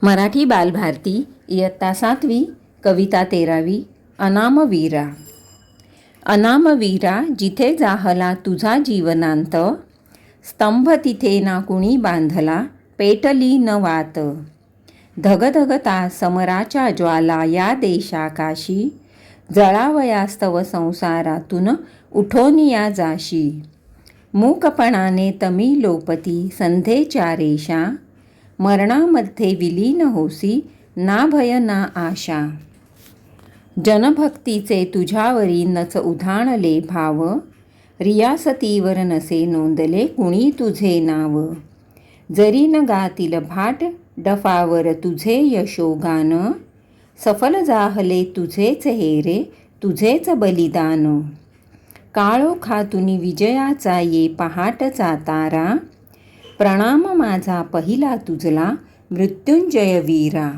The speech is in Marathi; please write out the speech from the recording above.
मराठी बालभारती इयत्ता 7वी कविता 13वी अनामवीरा. अनामवीरा जिथे जाहला तुझा जीवनांत, स्तंभ तिथे ना कुणी बांधला पेटली न वात. धगधगता समराच्या ज्वाला या देशाकाशी, जळावयास्तव संसारातून उठोनिया जाशी. मूकपणाने तमी लोपती संध्येच्या रेषा, मरणामध्ये विलीन होसी ना भय ना आशा. जनभक्तीचे तुझ्यावरी नच उधाणले भाव, रियासतीवर नसे नोंदले कुणी तुझे नाव. जरी न गातील भाट डफावर तुझे यशोगान, सफल जाहले तुझेच हेरे तुझेच बलिदान. काळोखातून विजयाचा ये पहाटचा तारा, प्रणाम माझा पहिला तुझला मृत्युंजय वीरा.